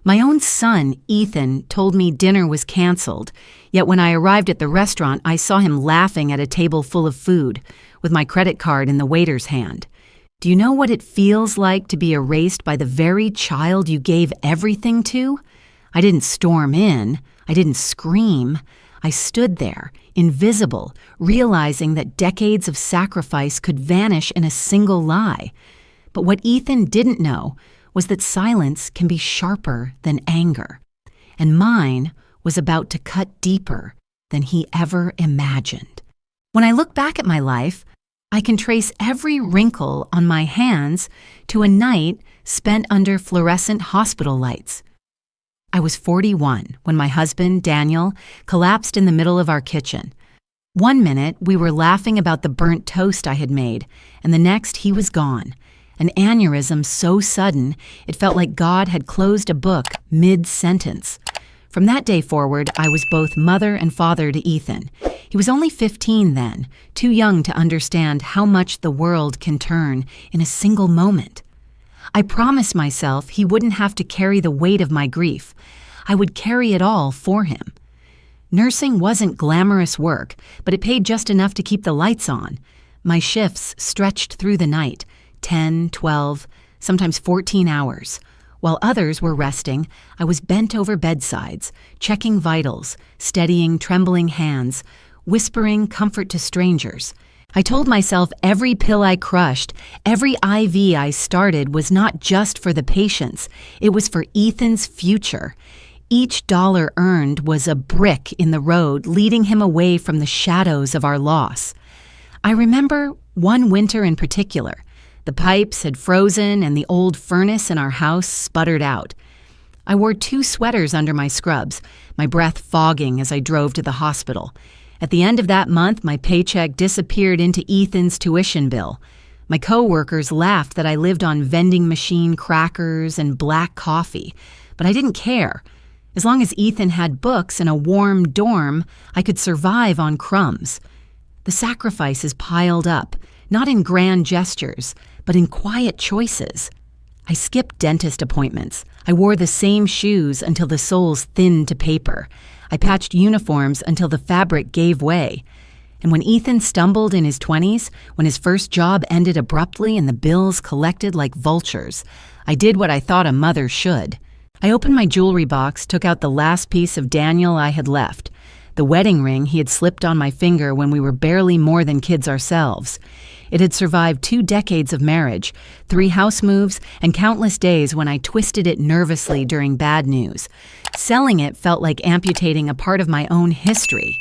My own son, Ethan, told me dinner was canceled, yet when I arrived at the restaurant, I saw him laughing at a table full of food, with my credit card in the waiter's hand. Do you know what it feels like to be erased by the very child you gave everything to? I didn't storm in. I didn't scream. I stood there, invisible, realizing that decades of sacrifice could vanish in a single lie. But what Ethan didn't know was that silence can be sharper than anger, and mine was about to cut deeper than he ever imagined. When I look back at my life, I can trace every wrinkle on my hands to a night spent under fluorescent hospital lights. I was 41 when my husband, Daniel, collapsed in the middle of our kitchen. One minute, we were laughing about the burnt toast I had made, and the next, he was gone. An aneurysm so sudden, it felt like God had closed a book mid-sentence. From that day forward, I was both mother and father to Ethan. He was only 15 then, too young to understand how much the world can turn in a single moment. I promised myself he wouldn't have to carry the weight of my grief. I would carry it all for him. Nursing wasn't glamorous work, but it paid just enough to keep the lights on. My shifts stretched through the night, 10, 12, sometimes 14 hours. While others were resting, I was bent over bedsides, checking vitals, steadying trembling hands, whispering comfort to strangers. I told myself every pill I crushed, every IV I started was not just for the patients, it was for Ethan's future. Each dollar earned was a brick in the road leading him away from the shadows of our loss. I remember one winter in particular. The pipes had frozen and the old furnace in our house sputtered out. I wore 2 sweaters under my scrubs, my breath fogging as I drove to the hospital. At the end of that month, my paycheck disappeared into Ethan's tuition bill. My co-workers laughed that I lived on vending machine crackers and black coffee, but I didn't care. As long as Ethan had books and a warm dorm, I could survive on crumbs. The sacrifices piled up, not in grand gestures, but in quiet choices. I skipped dentist appointments. I wore the same shoes until the soles thinned to paper. I patched uniforms until the fabric gave way. And when Ethan stumbled in his 20s, when his first job ended abruptly and the bills collected like vultures, I did what I thought a mother should. I opened my jewelry box, took out the last piece of Daniel I had left, the wedding ring he had slipped on my finger when we were barely more than kids ourselves. It had survived 2 decades of marriage, 3 house moves, and countless days when I twisted it nervously during bad news. Selling it felt like amputating a part of my own history.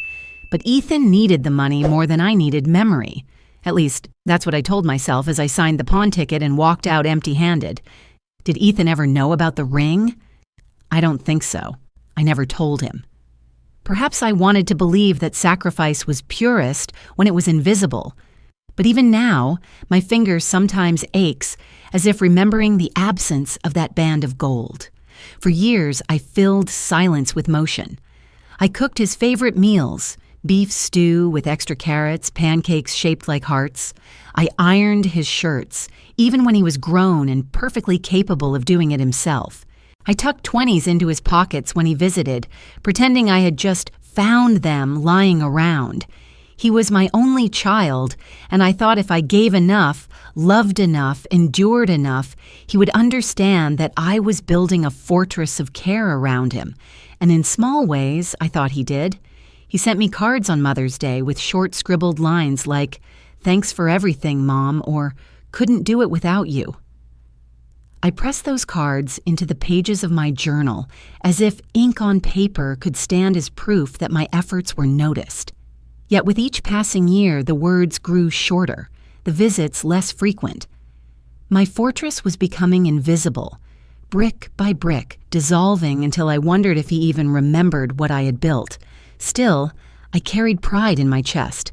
But Ethan needed the money more than I needed memory. At least, that's what I told myself as I signed the pawn ticket and walked out empty-handed. Did Ethan ever know about the ring? I don't think so. I never told him. Perhaps I wanted to believe that sacrifice was purest when it was invisible. But even now, my finger sometimes aches, as if remembering the absence of that band of gold. For years, I filled silence with motion. I cooked his favorite meals, beef stew with extra carrots, pancakes shaped like hearts. I ironed his shirts, even when he was grown and perfectly capable of doing it himself. I tucked 20s into his pockets when he visited, pretending I had just found them lying around. He was my only child, and I thought if I gave enough, loved enough, endured enough, he would understand that I was building a fortress of care around him. And in small ways, I thought he did. He sent me cards on Mother's Day with short scribbled lines like, "Thanks for everything, Mom," or "Couldn't do it without you." I pressed those cards into the pages of my journal as if ink on paper could stand as proof that my efforts were noticed. Yet with each passing year, the words grew shorter, the visits less frequent. My fortress was becoming invisible, brick by brick, dissolving until I wondered if he even remembered what I had built. Still, I carried pride in my chest.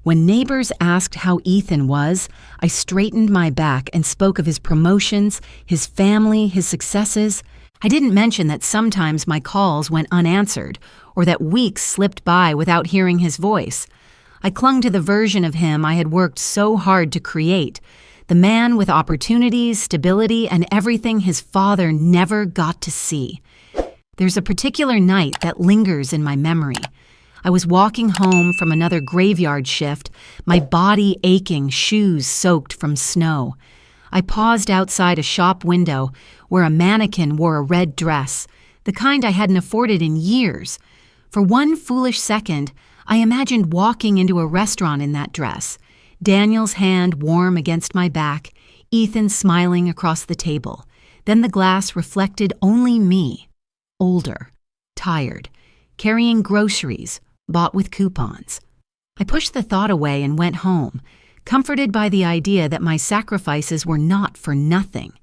When neighbors asked how Ethan was, I straightened my back and spoke of his promotions, his family, his successes. I didn't mention that sometimes my calls went unanswered, or that weeks slipped by without hearing his voice. I clung to the version of him I had worked so hard to create, The man with opportunities, stability, and everything his father never got to see. There's a particular night that lingers in my memory. I was walking home from another graveyard shift, my body aching, shoes soaked from snow. I paused outside a shop window where a mannequin wore a red dress, the kind I hadn't afforded in years. For one foolish second, I imagined walking into a restaurant in that dress, Daniel's hand warm against my back, Ethan smiling across the table. Then the glass reflected only me, older, tired, carrying groceries, bought with coupons. I pushed the thought away and went home, comforted by the idea that my sacrifices were not for nothing.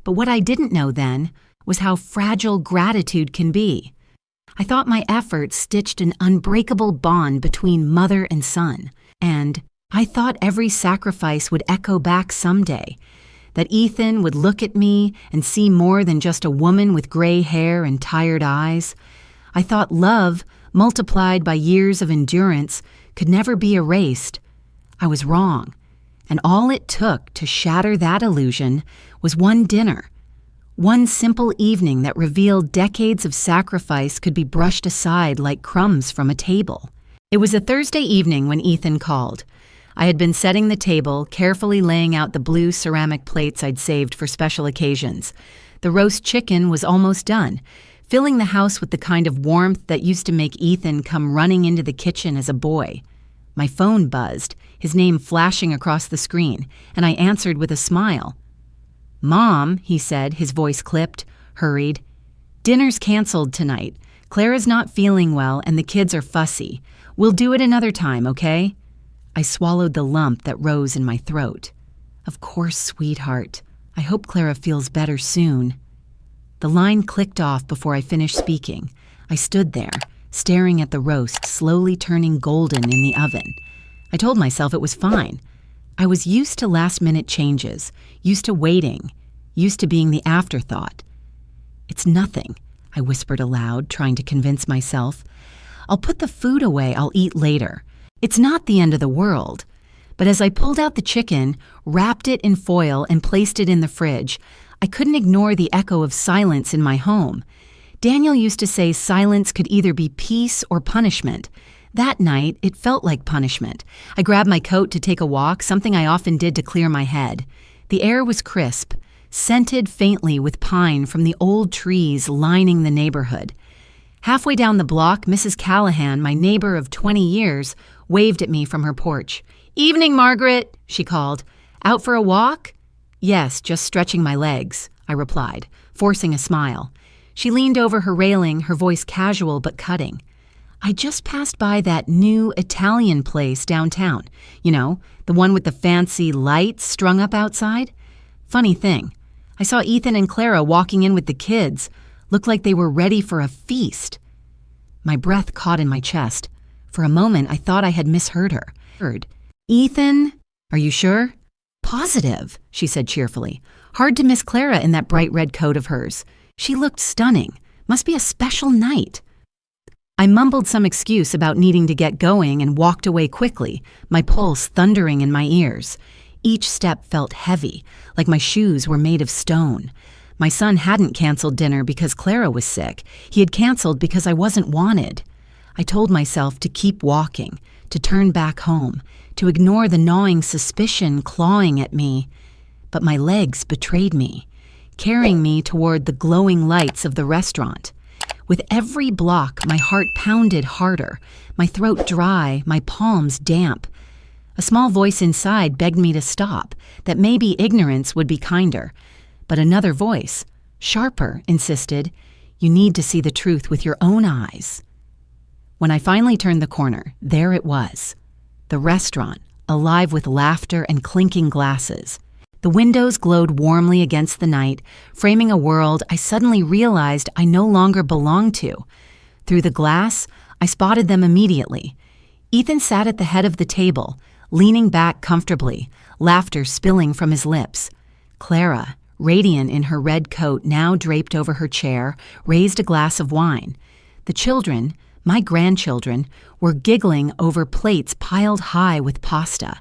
But what I didn't know then was how fragile gratitude can be. I thought my efforts stitched an unbreakable bond between mother and son, and I thought every sacrifice would echo back someday, that Ethan would look at me and see more than just a woman with gray hair and tired eyes. I thought love, multiplied by years of endurance, could never be erased. I was wrong, and all it took to shatter that illusion was one dinner, one simple evening that revealed decades of sacrifice could be brushed aside like crumbs from a table. It was a Thursday evening when Ethan called. I had been setting the table, carefully laying out the blue ceramic plates I'd saved for special occasions. The roast chicken was almost done, filling the house with the kind of warmth that used to make Ethan come running into the kitchen as a boy. My phone buzzed, his name flashing across the screen, and I answered with a smile. "Mom," he said, his voice clipped, hurried. "Dinner's canceled tonight. Clara's not feeling well and the kids are fussy. We'll do it another time, okay?" I swallowed the lump that rose in my throat. "Of course, sweetheart. I hope Clara feels better soon." The line clicked off before I finished speaking. I stood there, staring at the roast slowly turning golden in the oven. I told myself it was fine. I was used to last-minute changes, used to waiting, used to being the afterthought. "It's nothing," I whispered aloud, trying to convince myself. "I'll put the food away. I'll eat later. It's not the end of the world." But as I pulled out the chicken, wrapped it in foil, and placed it in the fridge, I couldn't ignore the echo of silence in my home. Daniel used to say silence could either be peace or punishment. That night, it felt like punishment. I grabbed my coat to take a walk, something I often did to clear my head. The air was crisp, scented faintly with pine from the old trees lining the neighborhood. Halfway down the block, Mrs. Callahan, my neighbor of 20 years, waved at me from her porch. "Evening, Margaret," she called. "Out for a walk?" "Yes, just stretching my legs," I replied, forcing a smile. She leaned over her railing, her voice casual but cutting. "I just passed by that new Italian place downtown. You know, the one with the fancy lights strung up outside? Funny thing, I saw Ethan and Clara walking in with the kids. Looked like they were ready for a feast." My breath caught in my chest. For a moment, I thought I had misheard her. "Ethan? Are you sure?" "Positive," she said cheerfully. "Hard to miss Clara in that bright red coat of hers. She looked stunning. Must be a special night." I mumbled some excuse about needing to get going and walked away quickly, my pulse thundering in my ears. Each step felt heavy, like my shoes were made of stone. My son hadn't canceled dinner because Clara was sick. He had canceled because I wasn't wanted. I told myself to keep walking, to turn back home, to ignore the gnawing suspicion clawing at me. But my legs betrayed me, carrying me toward the glowing lights of the restaurant. With every block, my heart pounded harder, my throat dry, my palms damp. A small voice inside begged me to stop, that maybe ignorance would be kinder. But another voice, sharper, insisted, "You need to see the truth with your own eyes." When I finally turned the corner, there it was. The restaurant, alive with laughter and clinking glasses. The windows glowed warmly against the night, framing a world I suddenly realized I no longer belonged to. Through the glass, I spotted them immediately. Ethan sat at the head of the table, leaning back comfortably, laughter spilling from his lips. Clara, radiant in her red coat now draped over her chair, raised a glass of wine. The children, my grandchildren, were giggling over plates piled high with pasta.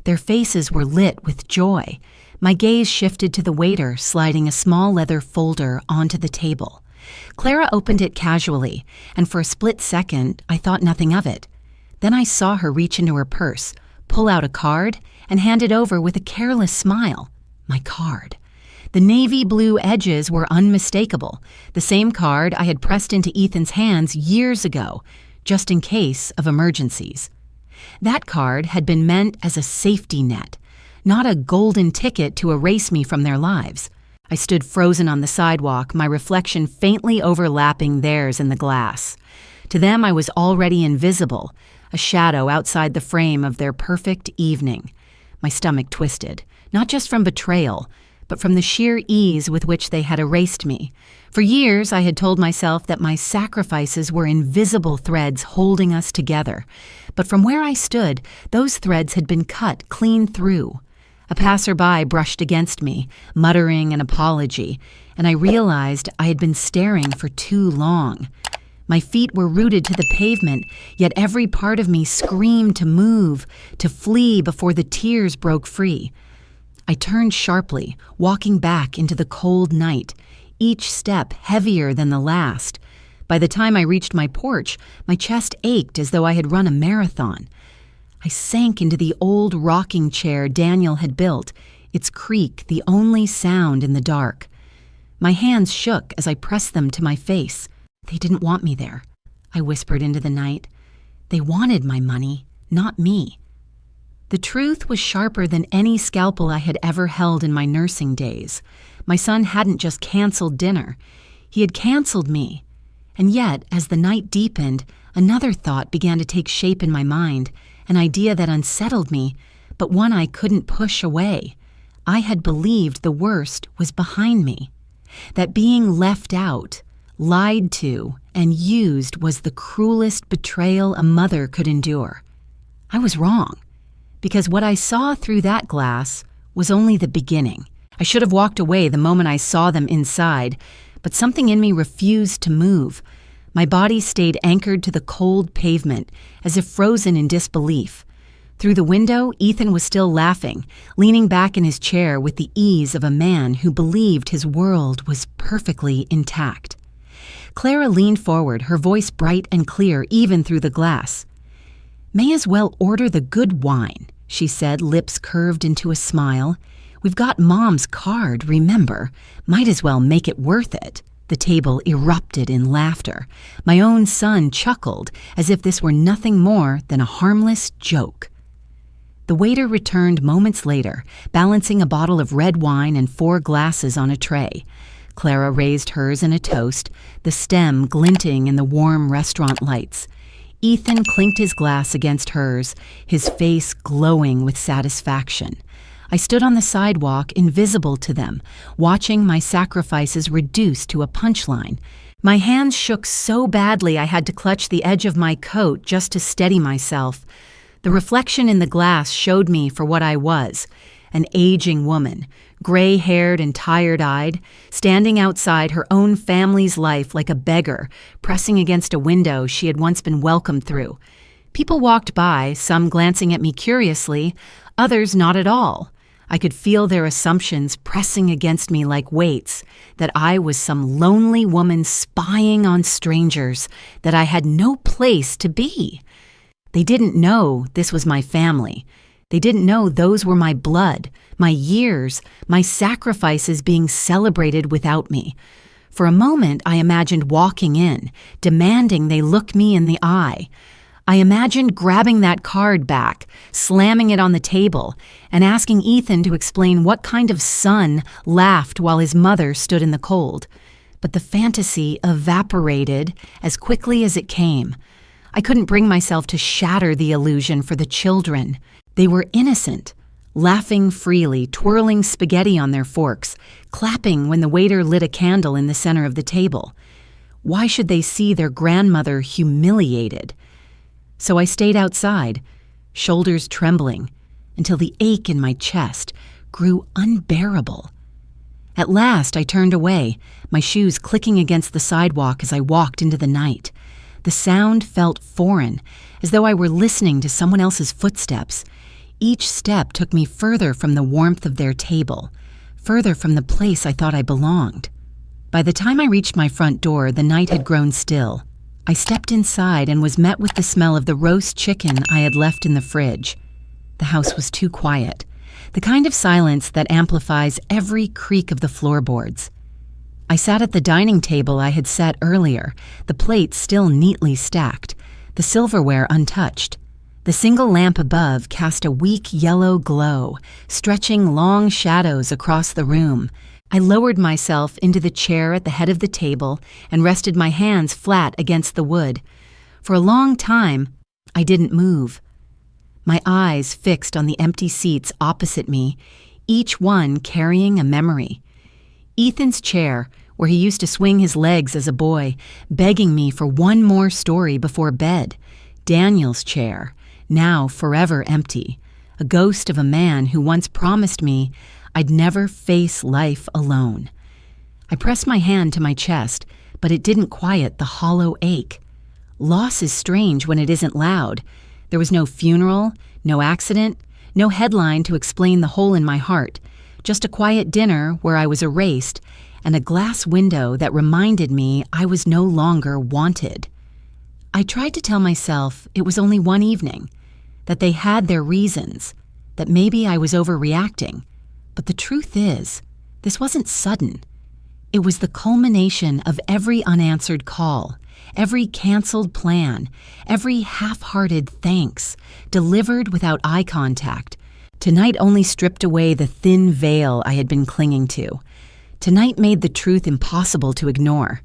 Their faces were lit with joy. My gaze shifted to the waiter sliding a small leather folder onto the table. Clara opened it casually, and for a split second, I thought nothing of it. Then I saw her reach into her purse, pull out a card, and hand it over with a careless smile. My card. The navy blue edges were unmistakable, the same card I had pressed into Ethan's hands years ago, just in case of emergencies. That card had been meant as a safety net, not a golden ticket to erase me from their lives. I stood frozen on the sidewalk, my reflection faintly overlapping theirs in the glass. To them I was already invisible, a shadow outside the frame of their perfect evening. My stomach twisted, not just from betrayal, but from the sheer ease with which they had erased me. For years I had told myself that my sacrifices were invisible threads holding us together. But from where I stood, those threads had been cut clean through. A passerby brushed against me, muttering an apology, and I realized I had been staring for too long. My feet were rooted to the pavement, yet every part of me screamed to move, to flee before the tears broke free. I turned sharply, walking back into the cold night, each step heavier than the last. By the time I reached my porch, my chest ached as though I had run a marathon. I sank into the old rocking chair Daniel had built, its creak the only sound in the dark. My hands shook as I pressed them to my face. They didn't want me there, I whispered into the night. They wanted my money, not me. The truth was sharper than any scalpel I had ever held in my nursing days. My son hadn't just canceled dinner. He had canceled me. And yet, as the night deepened, another thought began to take shape in my mind, an idea that unsettled me, but one I couldn't push away. I had believed the worst was behind me, that being left out, lied to, and used was the cruelest betrayal a mother could endure. I was wrong, because what I saw through that glass was only the beginning. I should have walked away the moment I saw them inside, but something in me refused to move. My body stayed anchored to the cold pavement, as if frozen in disbelief. Through the window, Ethan was still laughing, leaning back in his chair with the ease of a man who believed his world was perfectly intact. Clara leaned forward, her voice bright and clear even through the glass. "May as well order the good wine," she said, lips curved into a smile. "We've got Mom's card, remember. Might as well make it worth it." The table erupted in laughter. My own son chuckled, as if this were nothing more than a harmless joke. The waiter returned moments later, balancing a bottle of red wine and 4 glasses on a tray. Clara raised hers in a toast, the stem glinting in the warm restaurant lights. Ethan clinked his glass against hers, his face glowing with satisfaction. I stood on the sidewalk, invisible to them, watching my sacrifices reduced to a punchline. My hands shook so badly I had to clutch the edge of my coat just to steady myself. The reflection in the glass showed me for what I was, an aging woman, gray-haired and tired-eyed, standing outside her own family's life like a beggar, pressing against a window she had once been welcomed through. People walked by, some glancing at me curiously, others not at all. I could feel their assumptions pressing against me like weights, that I was some lonely woman spying on strangers, that I had no place to be. They didn't know this was my family. They didn't know those were my blood, my years, my sacrifices being celebrated without me. For a moment, I imagined walking in, demanding they look me in the eye. I imagined grabbing that card back, slamming it on the table, and asking Ethan to explain what kind of son laughed while his mother stood in the cold. But the fantasy evaporated as quickly as it came. I couldn't bring myself to shatter the illusion for the children. They were innocent, laughing freely, twirling spaghetti on their forks, clapping when the waiter lit a candle in the center of the table. Why should they see their grandmother humiliated? So I stayed outside, shoulders trembling, until the ache in my chest grew unbearable. At last I turned away, my shoes clicking against the sidewalk as I walked into the night. The sound felt foreign, as though I were listening to someone else's footsteps. Each step took me further from the warmth of their table, further from the place I thought I belonged. By the time I reached my front door, the night had grown still. I stepped inside and was met with the smell of the roast chicken I had left in the fridge. The house was too quiet, the kind of silence that amplifies every creak of the floorboards. I sat at the dining table I had set earlier, the plates still neatly stacked, the silverware untouched. The single lamp above cast a weak yellow glow, stretching long shadows across the room. I lowered myself into the chair at the head of the table and rested my hands flat against the wood. For a long time, I didn't move. My eyes fixed on the empty seats opposite me, each one carrying a memory. Ethan's chair, where he used to swing his legs as a boy, begging me for one more story before bed. Daniel's chair, now forever empty, a ghost of a man who once promised me I'd never face life alone. I pressed my hand to my chest, but it didn't quiet the hollow ache. Loss is strange when it isn't loud. There was no funeral, no accident, no headline to explain the hole in my heart, just a quiet dinner where I was erased and a glass window that reminded me I was no longer wanted. I tried to tell myself it was only one evening, that they had their reasons, that maybe I was overreacting. But the truth is, this wasn't sudden. It was the culmination of every unanswered call, every canceled plan, every half-hearted thanks, delivered without eye contact. Tonight only stripped away the thin veil I had been clinging to. Tonight made the truth impossible to ignore.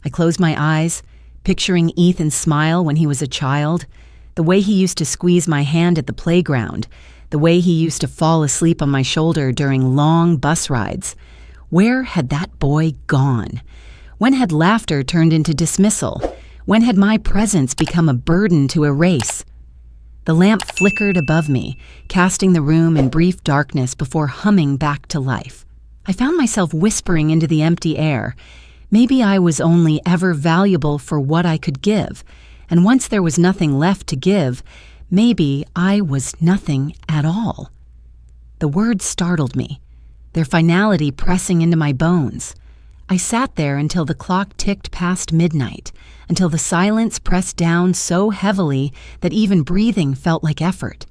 I closed my eyes, picturing Ethan's smile when he was a child, the way he used to squeeze my hand at the playground, the way he used to fall asleep on my shoulder during long bus rides. Where had that boy gone? When had laughter turned into dismissal? When had my presence become a burden to erase? The lamp flickered above me, casting the room in brief darkness before humming back to life. I found myself whispering into the empty air. Maybe I was only ever valuable for what I could give, and once there was nothing left to give, maybe I was nothing at all. The words startled me, their finality pressing into my bones. I sat there until the clock ticked past midnight, until the silence pressed down so heavily that even breathing felt like effort.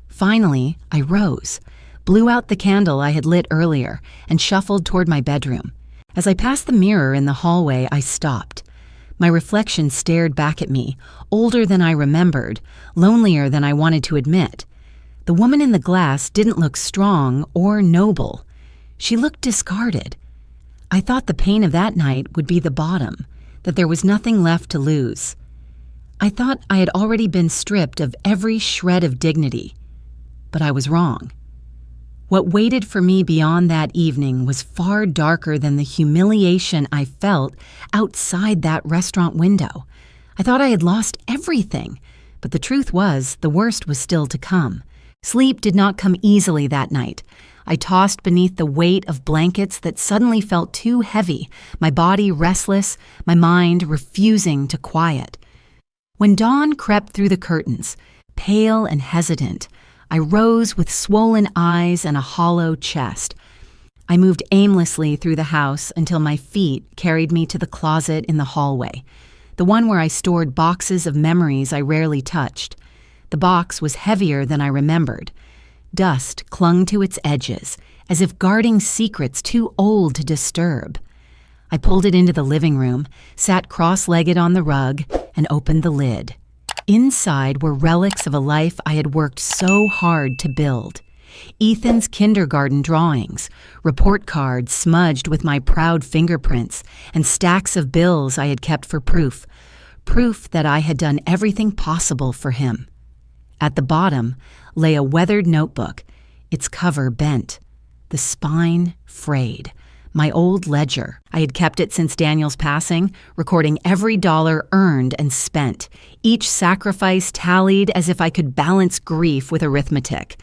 Finally, I rose, blew out the candle I had lit earlier, and shuffled toward my bedroom. As I passed the mirror in the hallway, I stopped. My reflection stared back at me, older than I remembered, lonelier than I wanted to admit. The woman in the glass didn't look strong or noble. She looked discarded. I thought the pain of that night would be the bottom, that there was nothing left to lose. I thought I had already been stripped of every shred of dignity. But I was wrong. What waited for me beyond that evening was far darker than the humiliation I felt outside that restaurant window. I thought I had lost everything, but the truth was the worst was still to come. Sleep did not come easily that night. I tossed beneath the weight of blankets that suddenly felt too heavy, my body restless, my mind refusing to quiet. When dawn crept through the curtains, pale and hesitant, I rose with swollen eyes and a hollow chest. I moved aimlessly through the house until my feet carried me to the closet in the hallway, the one where I stored boxes of memories I rarely touched. The box was heavier than I remembered. Dust clung to its edges, as if guarding secrets too old to disturb. I pulled it into the living room, sat cross-legged on the rug, and opened the lid. Inside were relics of a life I had worked so hard to build. Ethan's kindergarten drawings, report cards smudged with my proud fingerprints, and stacks of bills I had kept for proof that I had done everything possible for him. At the bottom lay a weathered notebook, its cover bent, the spine frayed. My old ledger. I had kept it since Daniel's passing, recording every dollar earned and spent, each sacrifice tallied as if I could balance grief with arithmetic.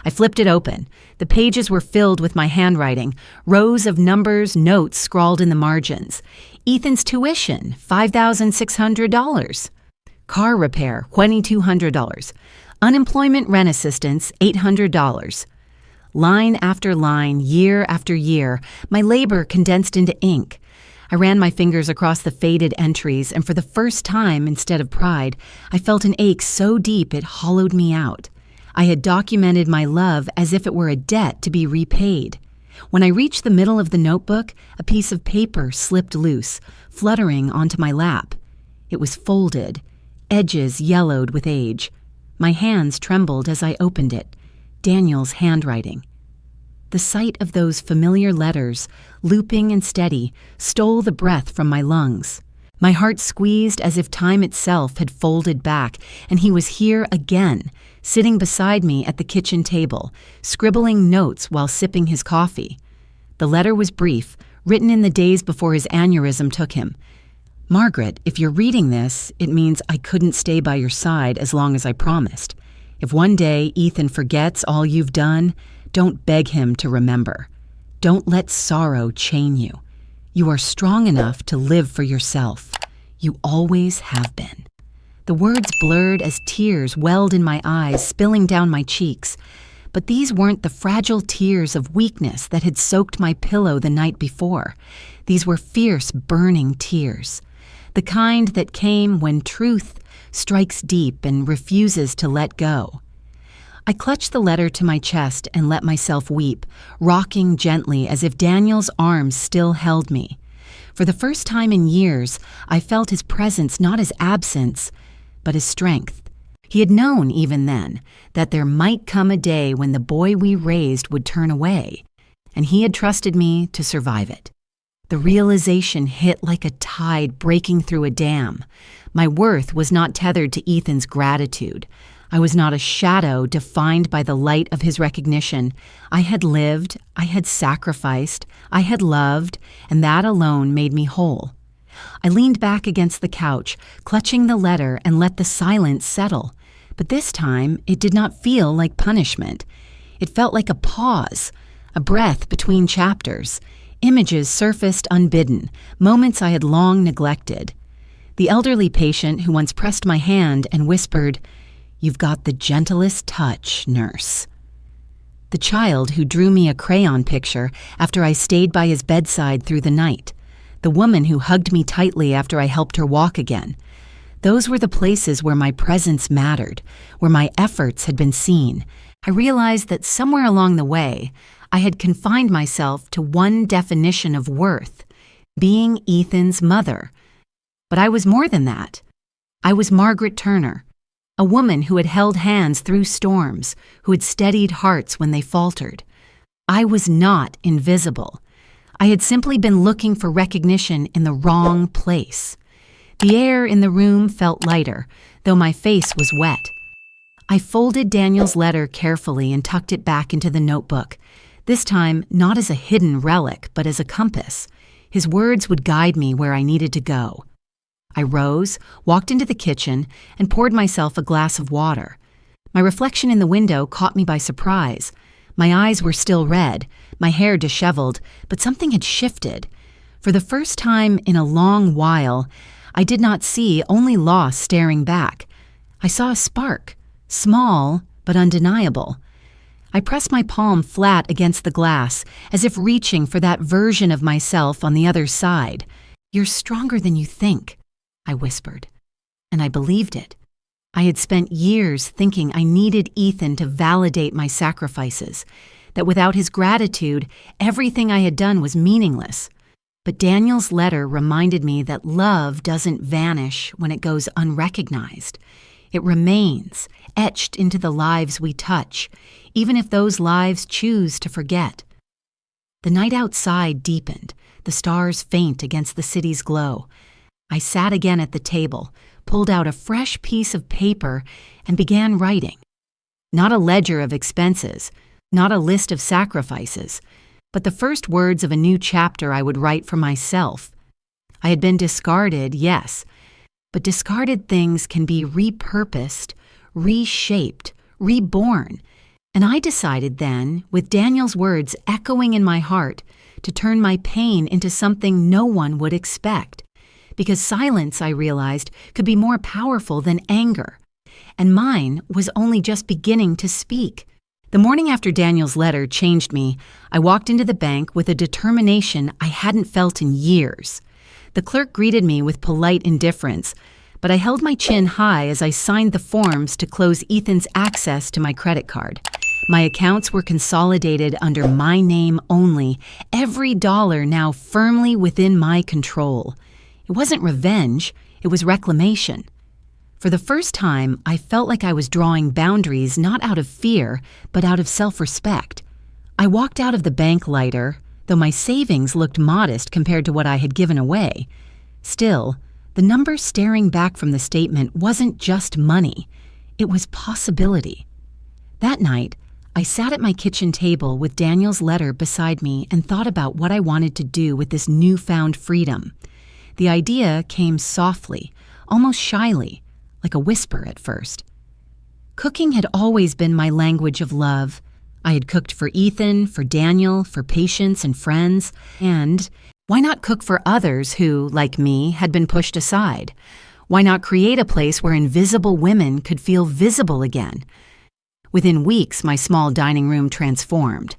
I flipped it open. The pages were filled with my handwriting, rows of numbers, notes scrawled in the margins. Ethan's tuition, $5,600. Car repair, $2,200. Unemployment rent assistance, $800. Line after line, year after year, my labor condensed into ink. I ran my fingers across the faded entries, and for the first time, instead of pride, I felt an ache so deep it hollowed me out. I had documented my love as if it were a debt to be repaid. When I reached the middle of the notebook, a piece of paper slipped loose, fluttering onto my lap. It was folded, edges yellowed with age. My hands trembled as I opened it. Daniel's handwriting. The sight of those familiar letters, looping and steady, stole the breath from my lungs. My heart squeezed as if time itself had folded back, and he was here again, sitting beside me at the kitchen table, scribbling notes while sipping his coffee. The letter was brief, written in the days before his aneurysm took him. Margaret, if you're reading this, it means I couldn't stay by your side as long as I promised. If one day Ethan forgets all you've done, don't beg him to remember. Don't let sorrow chain you. You are strong enough to live for yourself. You always have been. The words blurred as tears welled in my eyes, spilling down my cheeks. But these weren't the fragile tears of weakness that had soaked my pillow the night before. These were fierce, burning tears. The kind that came when truth strikes deep and refuses to let go. I clutched the letter to my chest and let myself weep, rocking gently as if Daniel's arms still held me. For the first time in years, I felt his presence not as absence, but as strength. He had known, even then, that there might come a day when the boy we raised would turn away, and he had trusted me to survive it. The realization hit like a tide breaking through a dam. My worth was not tethered to Ethan's gratitude. I was not a shadow defined by the light of his recognition. I had lived, I had sacrificed, I had loved, and that alone made me whole. I leaned back against the couch, clutching the letter, and let the silence settle. But this time, it did not feel like punishment. It felt like a pause, a breath between chapters. Images surfaced unbidden, moments I had long neglected. The elderly patient who once pressed my hand and whispered, "You've got the gentlest touch, nurse." The child who drew me a crayon picture after I stayed by his bedside through the night. The woman who hugged me tightly after I helped her walk again. Those were the places where my presence mattered, where my efforts had been seen. I realized that somewhere along the way, I had confined myself to one definition of worth, being Ethan's mother. But I was more than that. I was Margaret Turner, a woman who had held hands through storms, who had steadied hearts when they faltered. I was not invisible. I had simply been looking for recognition in the wrong place. The air in the room felt lighter, though my face was wet. I folded Daniel's letter carefully and tucked it back into the notebook, this time not as a hidden relic, but as a compass. His words would guide me where I needed to go. I rose, walked into the kitchen, and poured myself a glass of water. My reflection in the window caught me by surprise. My eyes were still red, my hair disheveled, but something had shifted. For the first time in a long while, I did not see only loss staring back. I saw a spark, small but undeniable. I pressed my palm flat against the glass, as if reaching for that version of myself on the other side. "You're stronger than you think," I whispered. And I believed it. I had spent years thinking I needed Ethan to validate my sacrifices, that without his gratitude, everything I had done was meaningless. But Daniel's letter reminded me that love doesn't vanish when it goes unrecognized. It remains, etched into the lives we touch, even if those lives choose to forget. The night outside deepened, the stars faint against the city's glow. I sat again at the table, pulled out a fresh piece of paper, and began writing. Not a ledger of expenses, not a list of sacrifices, but the first words of a new chapter I would write for myself. I had been discarded, yes, but discarded things can be repurposed, reshaped, reborn. And I decided then, with Daniel's words echoing in my heart, to turn my pain into something no one would expect. Because silence, I realized, could be more powerful than anger. and mine was only just beginning to speak. The morning after Daniel's letter changed me, I walked into the bank with a determination I hadn't felt in years. The clerk greeted me with polite indifference, but I held my chin high as I signed the forms to close Ethan's access to my credit card. My accounts were consolidated under my name only, every dollar now firmly within my control. It wasn't revenge, it was reclamation. For the first time, I felt like I was drawing boundaries not out of fear, but out of self-respect. I walked out of the bank lighter, though my savings looked modest compared to what I had given away. Still, the number staring back from the statement wasn't just money. It was possibility. That night, I sat at my kitchen table with Daniel's letter beside me and thought about what I wanted to do with this newfound freedom. The idea came softly, almost shyly, like a whisper at first. Cooking had always been my language of love. I had cooked for Ethan, for Daniel, for patients and friends, and why not cook for others who, like me, had been pushed aside? Why not create a place where invisible women could feel visible again? Within weeks, my small dining room transformed.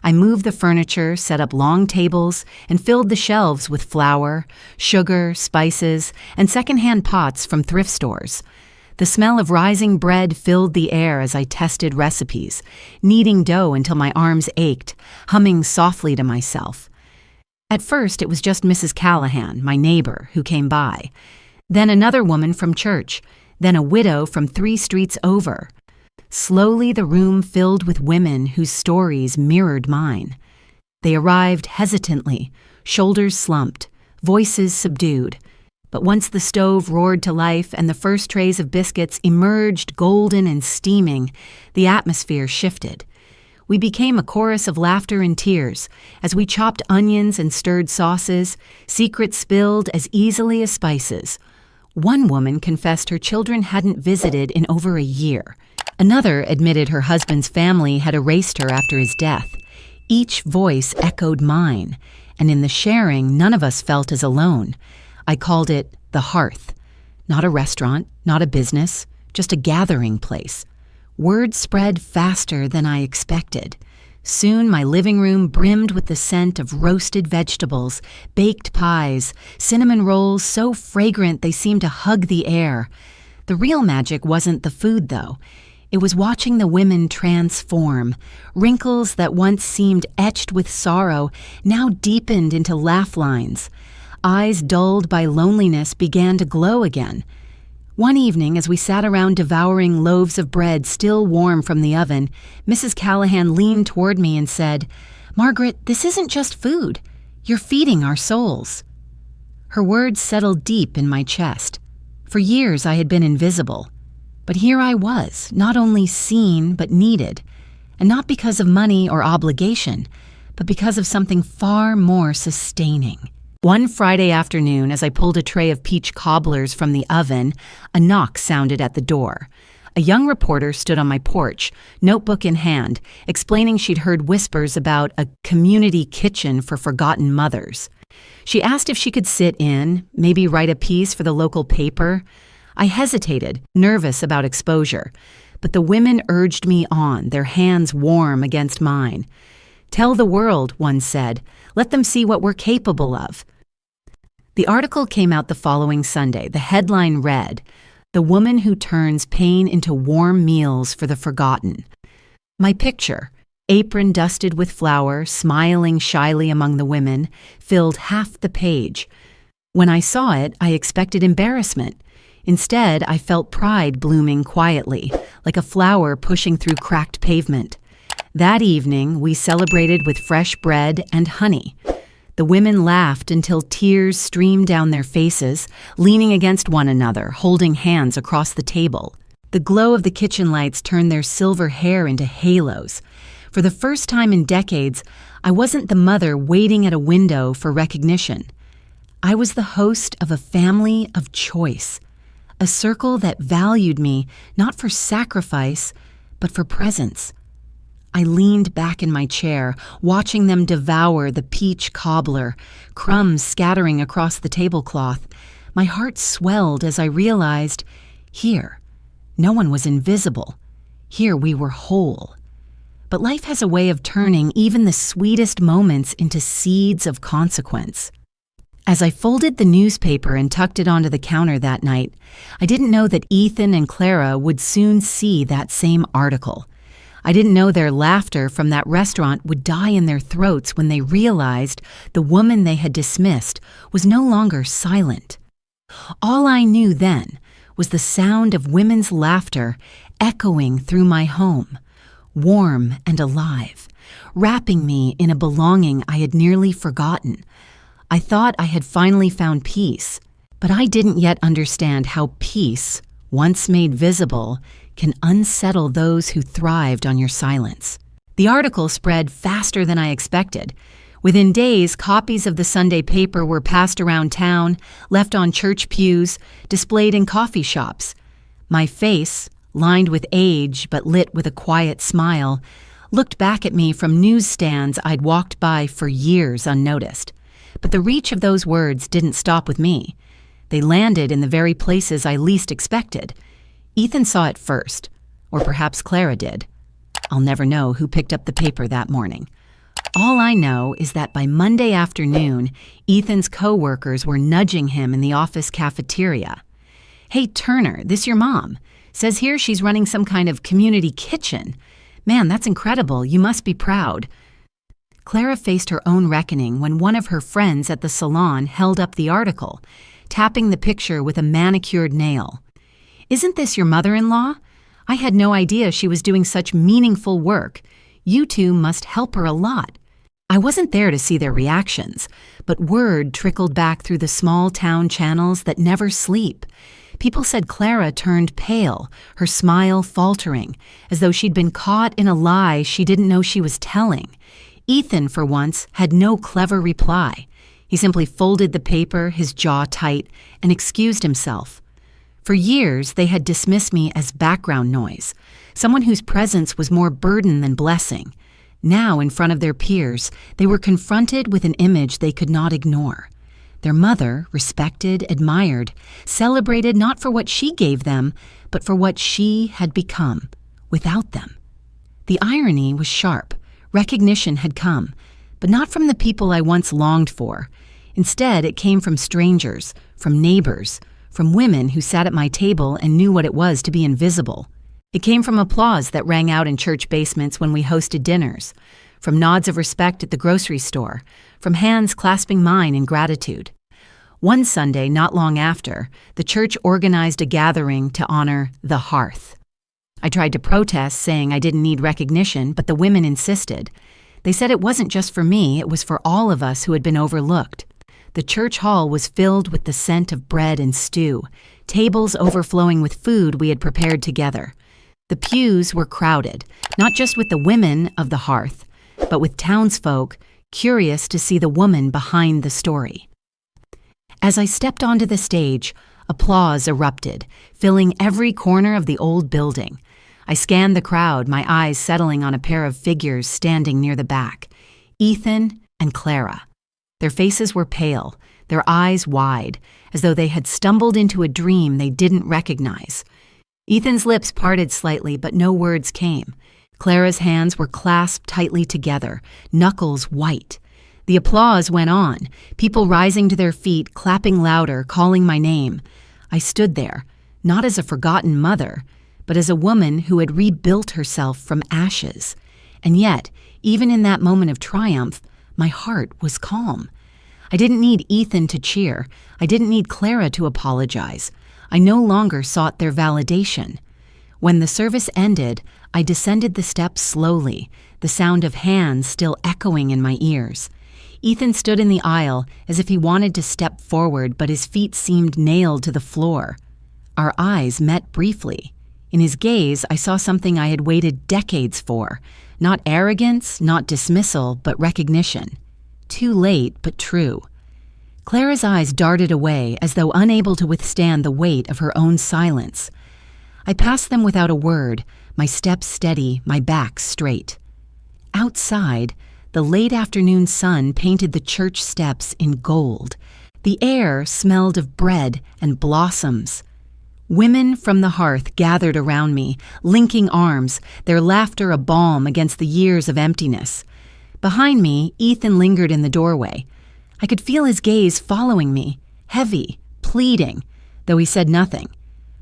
I moved the furniture, set up long tables, and filled the shelves with flour, sugar, spices, and secondhand pots from thrift stores. The smell of rising bread filled the air as I tested recipes, kneading dough until my arms ached, humming softly to myself. At first, it was just Mrs. Callahan, my neighbor, who came by. Then another woman from church, then a widow from 3 streets over. Slowly, the room filled with women whose stories mirrored mine. They arrived hesitantly, shoulders slumped, voices subdued. But once the stove roared to life and the first trays of biscuits emerged golden and steaming, the atmosphere shifted. We became a chorus of laughter and tears as we chopped onions and stirred sauces, secrets spilled as easily as spices. One woman confessed her children hadn't visited in over a year. Another admitted her husband's family had erased her after his death. Each voice echoed mine, and in the sharing, none of us felt as alone. I called it the hearth. Not a restaurant, not a business, just a gathering place. Word spread faster than I expected. Soon my living room brimmed with the scent of roasted vegetables, baked pies, cinnamon rolls so fragrant they seemed to hug the air. The real magic wasn't the food, though. It was watching the women transform. Wrinkles that once seemed etched with sorrow now deepened into laugh lines. Eyes dulled by loneliness began to glow again. One evening, as we sat around devouring loaves of bread still warm from the oven, Mrs. Callahan leaned toward me and said, "Margaret, this isn't just food. You're feeding our souls." Her words settled deep in my chest. For years I had been invisible. But here I was, not only seen, but needed. And not because of money or obligation, but because of something far more sustaining. One Friday afternoon, as I pulled a tray of peach cobblers from the oven, a knock sounded at the door. A young reporter stood on my porch, notebook in hand, explaining she'd heard whispers about a community kitchen for forgotten mothers. She asked if she could sit in, maybe write a piece for the local paper. I hesitated, nervous about exposure, but the women urged me on, their hands warm against mine. "Tell the world," one said. "Let them see what we're capable of." The article came out the following Sunday. The headline read, "The Woman Who Turns Pain into Warm Meals for the Forgotten." My picture, apron dusted with flour, smiling shyly among the women, filled half the page. When I saw it, I expected embarrassment. Instead, I felt pride blooming quietly, like a flower pushing through cracked pavement. That evening, we celebrated with fresh bread and honey. The women laughed until tears streamed down their faces, leaning against one another, holding hands across the table. The glow of the kitchen lights turned their silver hair into halos. For the first time in decades, I wasn't the mother waiting at a window for recognition. I was the host of a family of choice. A circle that valued me not for sacrifice, but for presence. I leaned back in my chair, watching them devour the peach cobbler, crumbs scattering across the tablecloth. My heart swelled as I realized, here, No one was invisible. Here we were whole. But life has a way of turning even the sweetest moments into seeds of consequence. As I folded the newspaper and tucked it onto the counter that night, I didn't know that Ethan and Clara would soon see that same article. I didn't know their laughter from that restaurant would die in their throats when they realized the woman they had dismissed was no longer silent. All I knew then was the sound of women's laughter echoing through my home, warm and alive, wrapping me in a belonging I had nearly forgotten. I thought I had finally found peace, but I didn't yet understand how peace, once made visible, can unsettle those who thrived on your silence. The article spread faster than I expected. Within days, copies of the Sunday paper were passed around town, left on church pews, displayed in coffee shops. My face, lined with age but lit with a quiet smile, looked back at me from newsstands I'd walked by for years unnoticed. But the reach of those words didn't stop with me. They landed in the very places I least expected. Ethan saw it first, or perhaps Clara did. I'll never know who picked up the paper that morning. All I know is that by Monday afternoon, Ethan's co-workers were nudging him in the office cafeteria. "Hey, Turner, this your mom. Says here she's running some kind of community kitchen. Man, that's incredible. You must be proud." Clara faced her own reckoning when one of her friends at the salon held up the article, tapping the picture with a manicured nail. "Isn't this your mother-in-law? I had no idea she was doing such meaningful work. You two must help her a lot." I wasn't there to see their reactions, but word trickled back through the small town channels that never sleep. People said Clara turned pale, her smile faltering, as though she'd been caught in a lie she didn't know she was telling. Ethan, for once, had no clever reply. He simply folded the paper, his jaw tight, and excused himself. For years, they had dismissed me as background noise, someone whose presence was more burden than blessing. Now, in front of their peers, they were confronted with an image they could not ignore. Their mother, respected, admired, celebrated not for what she gave them, but for what she had become, without them. The irony was sharp. Recognition had come, but not from the people I once longed for. Instead, it came from strangers, from neighbors, from women who sat at my table and knew what it was to be invisible. It came from applause that rang out in church basements when we hosted dinners, from nods of respect at the grocery store, from hands clasping mine in gratitude. One Sunday, not long after, the church organized a gathering to honor the hearth. I tried to protest, saying I didn't need recognition, but the women insisted. They said it wasn't just for me, it was for all of us who had been overlooked. The church hall was filled with the scent of bread and stew, tables overflowing with food we had prepared together. The pews were crowded, not just with the women of the hearth, but with townsfolk curious to see the woman behind the story. As I stepped onto the stage, applause erupted, filling every corner of the old building. I scanned the crowd, my eyes settling on a pair of figures standing near the back, Ethan and Clara. Their faces were pale, their eyes wide, as though they had stumbled into a dream they didn't recognize. Ethan's lips parted slightly, but no words came. Clara's hands were clasped tightly together, knuckles white. The applause went on, people rising to their feet, clapping louder, calling my name. I stood there, not as a forgotten mother, but as a woman who had rebuilt herself from ashes. And yet, even in that moment of triumph, my heart was calm. I didn't need Ethan to cheer. I didn't need Clara to apologize. I no longer sought their validation. When the service ended, I descended the steps slowly, the sound of hands still echoing in my ears. Ethan stood in the aisle as if he wanted to step forward, but his feet seemed nailed to the floor. Our eyes met briefly. In his gaze, I saw something I had waited decades for. Not arrogance, not dismissal, but recognition. Too late, but true. Clara's eyes darted away as though unable to withstand the weight of her own silence. I passed them without a word, my steps steady, my back straight. Outside, the late afternoon sun painted the church steps in gold. The air smelled of bread and blossoms. Women from the hearth gathered around me, linking arms, their laughter a balm against the years of emptiness. Behind me, Ethan lingered in the doorway. I could feel his gaze following me, heavy, pleading, though he said nothing.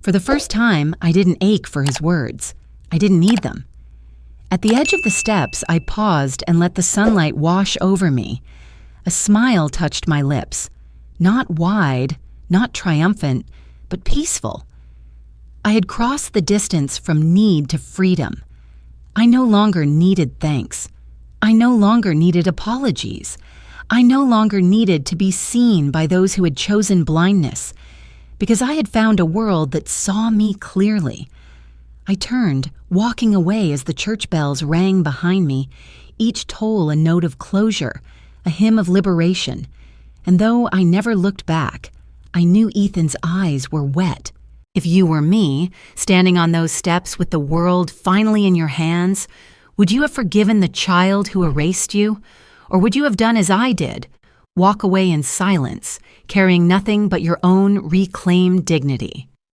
For the first time, I didn't ache for his words. I didn't need them. At the edge of the steps, I paused and let the sunlight wash over me. A smile touched my lips. Not wide, not triumphant, but peaceful. I had crossed the distance from need to freedom. I no longer needed thanks. I no longer needed apologies. I no longer needed to be seen by those who had chosen blindness, because I had found a world that saw me clearly. I turned, walking away as the church bells rang behind me, each toll a note of closure, a hymn of liberation. And though I never looked back, I knew Ethan's eyes were wet. If you were me, standing on those steps with the world finally in your hands, would you have forgiven the child who erased you? Or would you have done as I did, walk away in silence, carrying nothing but your own reclaimed dignity?